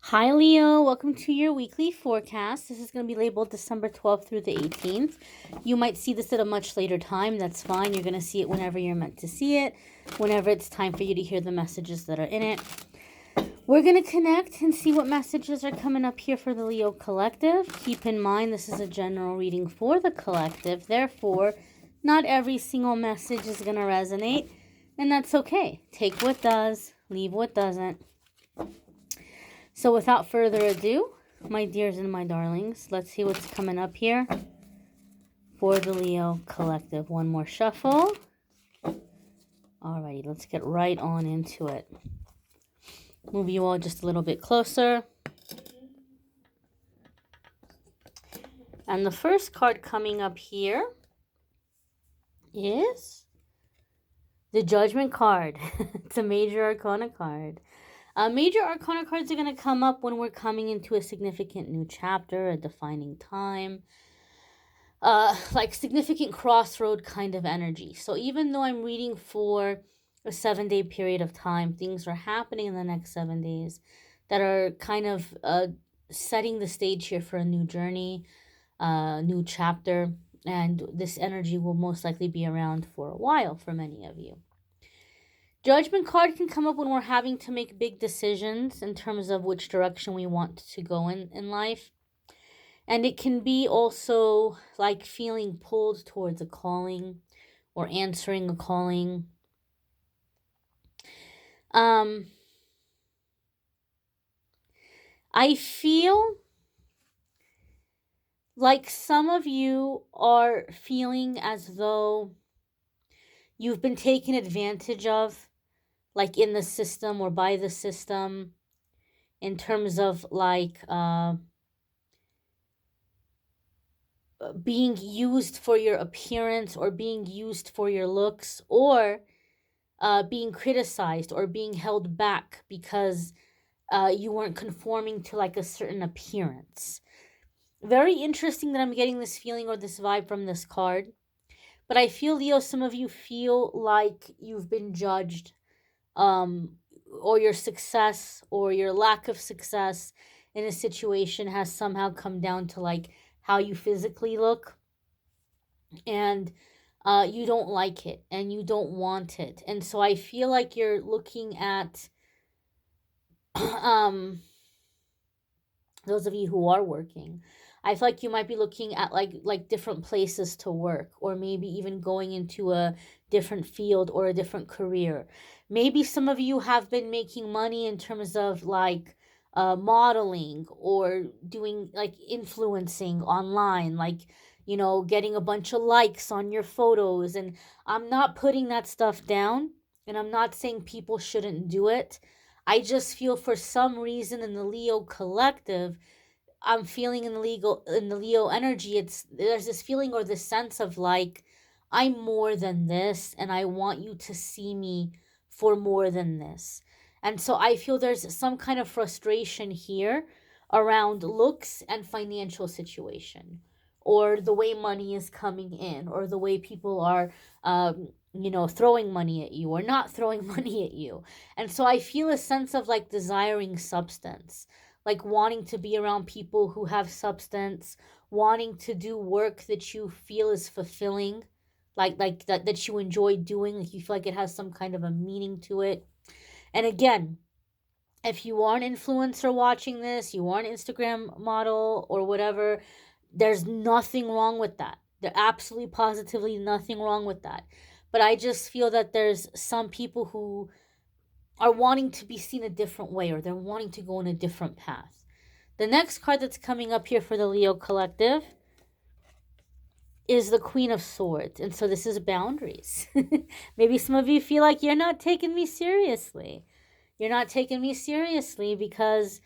Hi, Leo. Welcome to your weekly forecast. This is going to be labeled December 12th through the 18th. You might see this at a much later time. That's fine. You're going to see it whenever you're meant to see it, whenever it's time for you to hear the messages that are in it. We're going to connect and see what messages are coming up here for the Leo Collective. Keep in mind, this is a general reading for the collective. Therefore, not every single message is going to resonate, and that's okay. Take what does, leave what doesn't. So without further ado, my dears and my darlings, let's see what's coming up here for the Leo Collective. One more shuffle. Alrighty, let's get right on into it. Move you all just a little bit closer. And the first card coming up here is the Judgment card. It's a Major Arcana card. Major Arcana cards are going to come up when we're coming into a significant new chapter, a defining time, like significant crossroad kind of energy. So even though I'm reading for a 7-day period of time, things are happening in the next 7 days that are kind of setting the stage here for a new journey, new chapter, and this energy will most likely be around for a while for many of you. Judgment card can come up when we're having to make big decisions in terms of which direction we want to go in life. And it can be also like feeling pulled towards a calling or answering a calling. I feel like some of you are feeling as though you've been taken advantage of, like in the system or by the system, in terms of like being used for your appearance or being used for your looks, or being criticized or being held back because you weren't conforming to like a certain appearance. Very interesting that I'm getting this feeling or this vibe from this card. But I feel, Leo, some of you feel like you've been judged, or your success or your lack of success in a situation has somehow come down to like how you physically look, and you don't like it and you don't want it. And so I feel like you're looking at those of you who are working, I feel like you might be looking at like different places to work, or maybe even going into a different field or a different career. Maybe some of you have been making money in terms of like modeling or doing like influencing online, like, you know, getting a bunch of likes on your photos. And I'm not putting that stuff down, and I'm not saying people shouldn't do it. I just feel for some reason in the Leo collective, I'm feeling in the Leo energy, there's this feeling or this sense of like, I'm more than this and I want you to see me for more than this. And so I feel there's some kind of frustration here around looks and financial situation, or the way money is coming in, or the way people are throwing money at you or not throwing money at you. And so I feel a sense of like desiring substance, like wanting to be around people who have substance, wanting to do work that you feel is fulfilling, like that you enjoy doing, like you feel like it has some kind of a meaning to it. And again, if you are an influencer watching this, you are an Instagram model or whatever, there's nothing wrong with that. There absolutely positively nothing wrong with that. But I just feel that there's some people who are wanting to be seen a different way, or they're wanting to go in a different path. The next card that's coming up here for the Leo collective is the Queen of Swords. And so this is boundaries. Maybe some of you feel like you're not taking me seriously. You're not taking me seriously because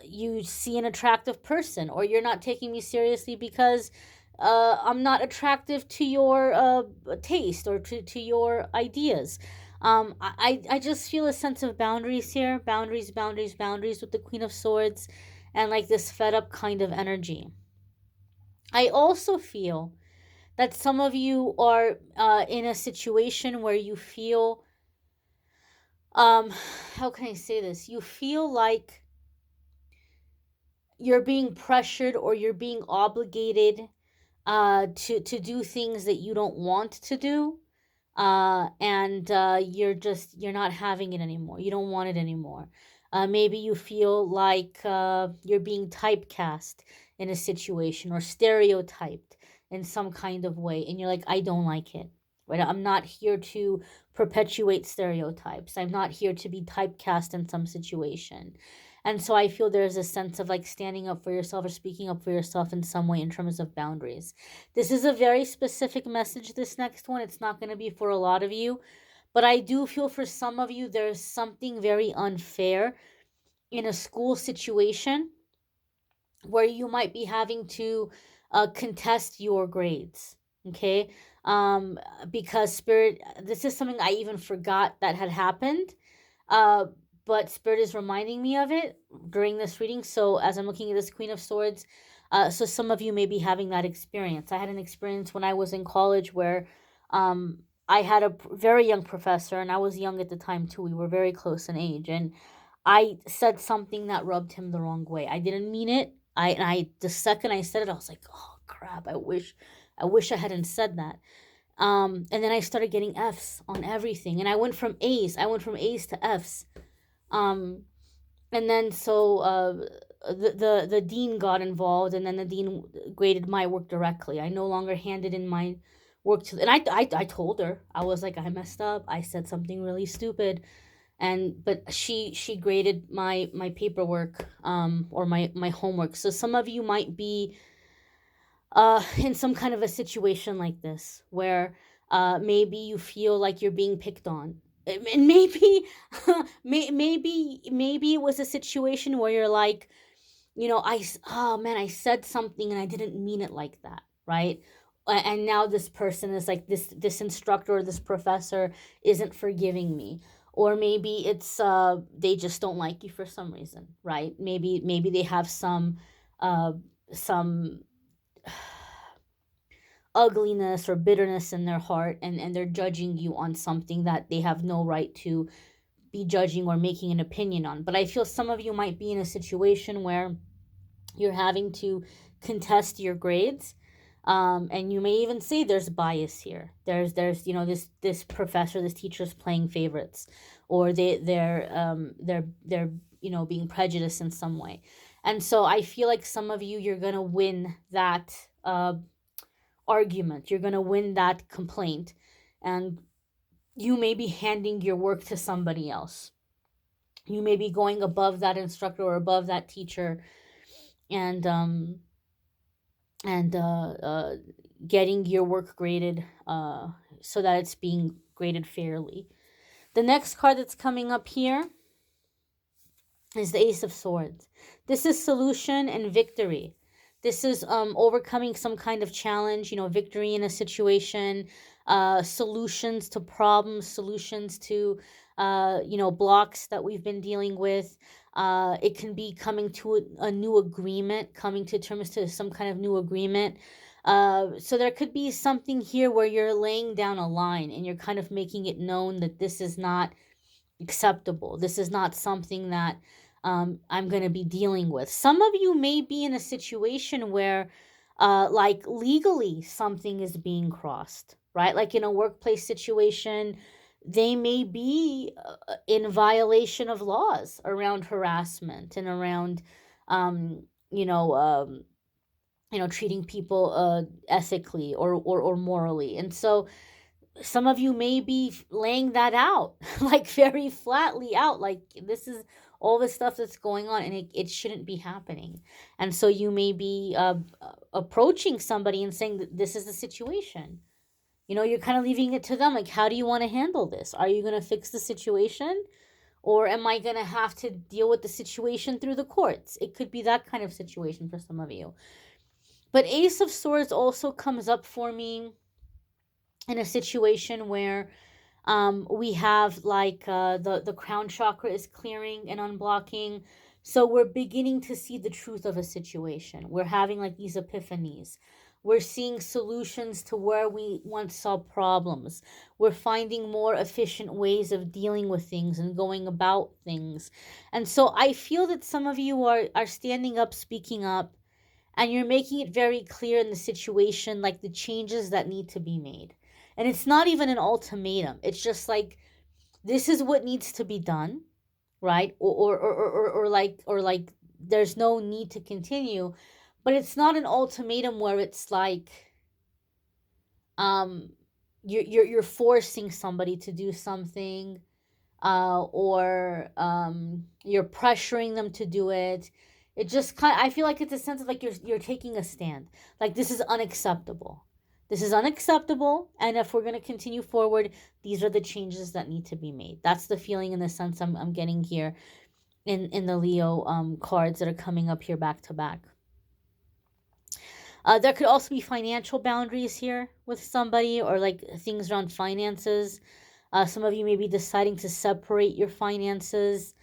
you see an attractive person, or you're not taking me seriously because I'm not attractive to your taste or to your ideas. I just feel a sense of boundaries here. Boundaries, boundaries, boundaries with the Queen of Swords, and like this fed up kind of energy. I also feel that some of you are in a situation where you feel um how can I say this? You feel like you're being pressured or you're being obligated to do things that you don't want to do, and you're not having it anymore, you don't want it anymore. Maybe you feel like you're being typecast in a situation or stereotyped in some kind of way, and you're like, I don't like it. Right, I'm not here to perpetuate stereotypes, I'm not here to be typecast in some situation. And so I feel there's a sense of like standing up for yourself or speaking up for yourself in some way in terms of boundaries. This is a very specific message, this next one. It's not going to be for a lot of you, but I do feel for some of you there's something very unfair in a school situation where you might be having to contest your grades. Okay? Because Spirit, this is something I even forgot that had happened. Uh, but Spirit is reminding me of it during this reading. So as I'm looking at this Queen of Swords, so some of you may be having that experience. I had an experience when I was in college where I had a very young professor, and I was young at the time too. We were very close in age, and I said something that rubbed him the wrong way. I didn't mean it. I the second I said it, I was like, oh crap! I wish I hadn't said that. And then I started getting F's on everything, and I went from A's to F's. Um, and then so the dean got involved, and then the dean graded my work directly. I no longer handed in my work to, and I told her, I was like, I messed up. I said something really stupid, and but she graded my paperwork, or my homework. So some of you might be in some kind of a situation like this where maybe you feel like you're being picked on. And maybe maybe it was a situation where you're like, oh man, I said something and I didn't mean it like that, right? And now this person is like, this instructor or this professor isn't forgiving me. Or maybe it's they just don't like you for some reason, right? Maybe they have some ugliness or bitterness in their heart, and they're judging you on something that they have no right to be judging or making an opinion on. But I feel some of you might be in a situation where you're having to contest your grades, and you may even say there's bias here. There's this professor, this teacher's playing favorites, or they're being prejudiced in some way. And so I feel like some of you, you're gonna win that argument, you're gonna win that complaint, and you may be handing your work to somebody else. You may be going above that instructor or above that teacher, and and getting your work graded, so that it's being graded fairly. The next card that's coming up here is the Ace of Swords. This is solution and victory. This is overcoming some kind of challenge, victory in a situation, solutions to problems, solutions to blocks that we've been dealing with. It can be coming to a new agreement, coming to terms to some kind of new agreement. So there could be something here where you're laying down a line and you're kind of making it known that this is not acceptable. This is not something that I'm going to be dealing with. Some of you may be in a situation where, like, legally something is being crossed, right? Like in a workplace situation, they may be in violation of laws around harassment and around, um, you know, um, treating people ethically or morally. And so some of you may be laying that out like very flatly out, like this is all the stuff that's going on, and it shouldn't be happening. And so you may be approaching somebody and saying that this is the situation. You're kind of leaving it to them, like, how do you want to handle this? Are you going to fix the situation, or am I going to have to deal with the situation through the courts? It could be that kind of situation for some of you. But Ace of Swords also comes up for me in a situation where we have like the crown chakra is clearing and unblocking. So we're beginning to see the truth of a situation. We're having like these epiphanies We're seeing solutions to where we once saw problems. We're finding more efficient ways of dealing with things and going about things. And so I feel that some of you are standing up, speaking up, and you're making it very clear in the situation, like the changes that need to be made. And it's not even an ultimatum. It's just like, this is what needs to be done, right? Or like there's no need to continue. But it's not an ultimatum where it's like, um you're forcing somebody to do something, or you're pressuring them to do it. It just kind, I feel like it's a sense of like you're taking a stand, like this is unacceptable. This is unacceptable, and if we're going to continue forward, these are the changes that need to be made. That's the feeling in the sense I'm getting here in the Leo cards that are coming up here back to back. There could also be financial boundaries here with somebody, or like things around finances. Some of you may be deciding to separate your finances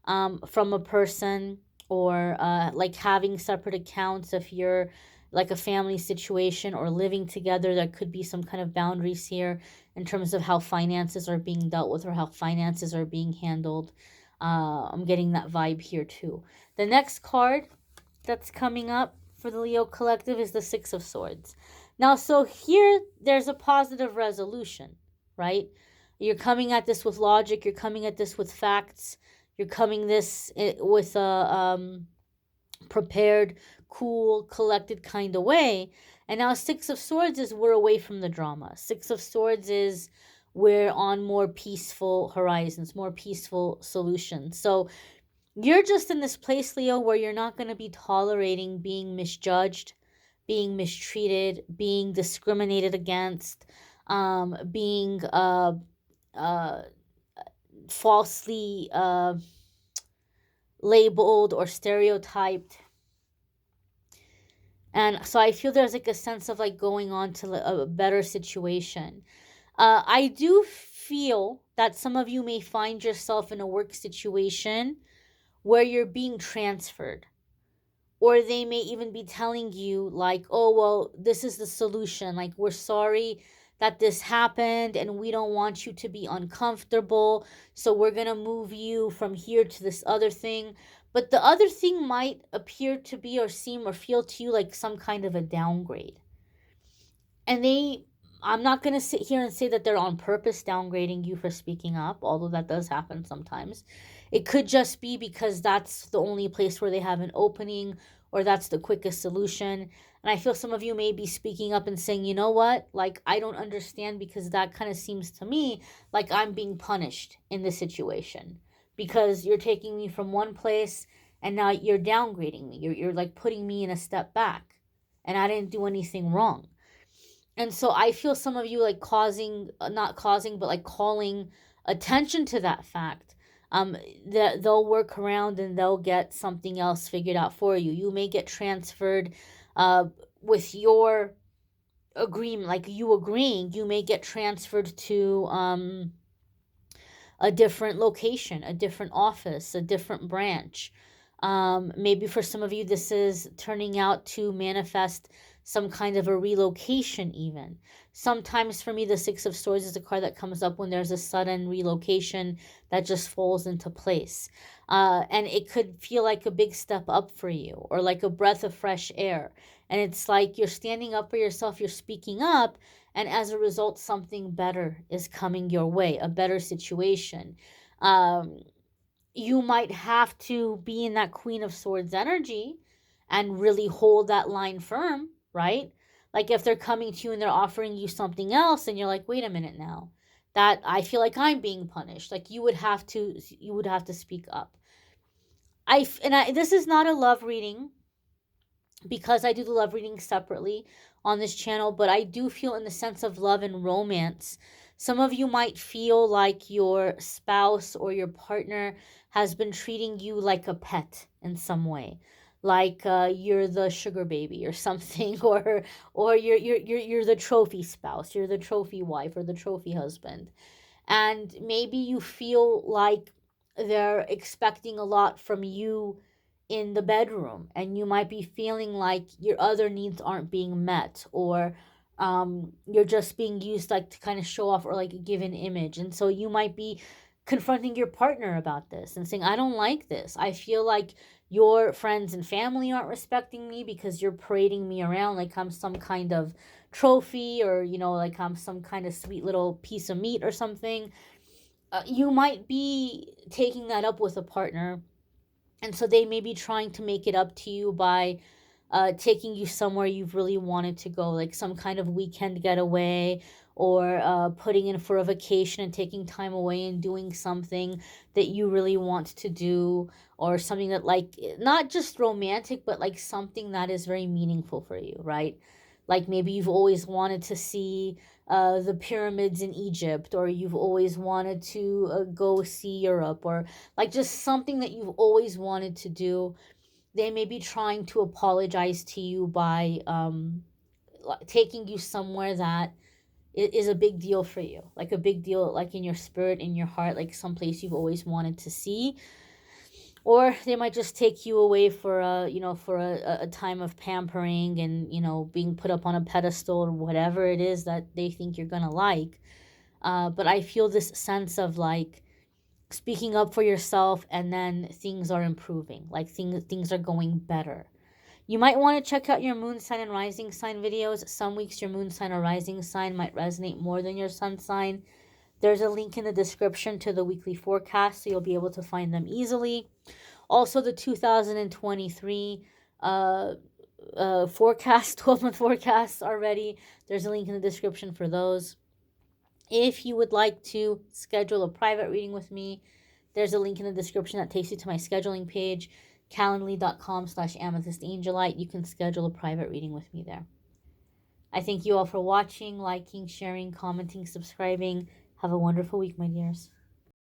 from a person, or like having separate accounts if you're like a family situation or living together. There could be some kind of boundaries here in terms of how finances are being dealt with or how finances are being handled. I'm getting that vibe here too. The next card that's coming up for the Leo collective is the Six of Swords. Now, so here there's a positive resolution, right? You're coming at this with logic, you're coming at this with facts, you're coming this with a prepared, cool, collected kind of way. And now Six of Swords is we're away from the drama. Six of Swords is we're on more peaceful horizons, more peaceful solutions. So you're just in this place, Leo, where you're not going to be tolerating being misjudged, being mistreated, being discriminated against, being uh, falsely labeled or stereotyped. And so I feel there's like a sense of like going on to a better situation. I do feel that some of you may find yourself in a work situation where you're being transferred, or they may even be telling you like, oh well, this is the solution, like we're sorry that this happened and we don't want you to be uncomfortable, so we're going to move you from here to this other thing. But the other thing might appear to be or seem or feel to you like some kind of a downgrade. And I'm not going to sit here and say that they're on purpose downgrading you for speaking up, although that does happen sometimes. It could just be because that's the only place where they have an opening, or that's the quickest solution. And I feel some of you may be speaking up and saying, you know what, like I don't understand, because that kind of seems to me like I'm being punished in this situation, because you're taking me from one place and now you're downgrading me. You're like putting me in a step back, and I didn't do anything wrong. And so I feel some of you like causing, not causing, but like calling attention to that fact. That they'll work around and they'll get something else figured out for you. You may get transferred with your agreement, like you agreeing, you may get transferred to a different location, a different office, a different branch. Maybe for some of you, this is turning out to manifest some kind of a relocation, even. Sometimes for me, the Six of Swords is a card that comes up when there's a sudden relocation that just falls into place. And it could feel like a big step up for you, or like a breath of fresh air. And it's like you're standing up for yourself, you're speaking up, and as a result, something better is coming your way, a better situation. Um, you might have to be in that Queen of Swords energy and really hold that line firm, right? Like if they're coming to you and they're offering you something else and you're like, wait a minute now, that I feel like I'm being punished. Like you would have to speak up. This is not a love reading, because I do the love reading separately on this channel, but I do feel in the sense of love and romance. Some of you might feel like your spouse or your partner has been treating you like a pet in some way, like you're the sugar baby or something, or you're the trophy spouse, you're the trophy wife or the trophy husband, and maybe you feel like they're expecting a lot from you in the bedroom, and you might be feeling like your other needs aren't being met, or you're just being used like to kind of show off or like give an image. And so you might be confronting your partner about this and saying, I don't like this. I feel like your friends and family aren't respecting me because you're parading me around like I'm some kind of trophy, or like I'm some kind of sweet little piece of meat or something. You might be taking that up with a partner, and so they may be trying to make it up to you by taking you somewhere you've really wanted to go, like some kind of weekend getaway, or putting in for a vacation and taking time away and doing something that you really want to do, or something that, like, not just romantic, but like something that is very meaningful for you, right? Like maybe you've always wanted to see the pyramids in Egypt, or you've always wanted to go see Europe, or like just something that you've always wanted to do. They may be trying to apologize to you by taking you somewhere that is a big deal for you, like a big deal, like in your spirit, in your heart, like someplace you've always wanted to see. Or they might just take you away for a time of pampering and being put up on a pedestal, or whatever it is that they think you're gonna like. But I feel this sense of like speaking up for yourself, and then things are improving, like things are going better. You might want to check out your moon sign and rising sign videos. Some weeks your moon sign or rising sign might resonate more than your sun sign. There's a link in the description to the weekly forecast, so you'll be able to find them easily. Also, the 2023 forecast, 12-month forecasts already. There's a link in the description for those. If you would like to schedule a private reading with me, there's a link in the description that takes you to my scheduling page, calendly.com/amethystangelite. You can schedule a private reading with me there. I thank you all for watching, liking, sharing, commenting, subscribing. Have a wonderful week, my dears.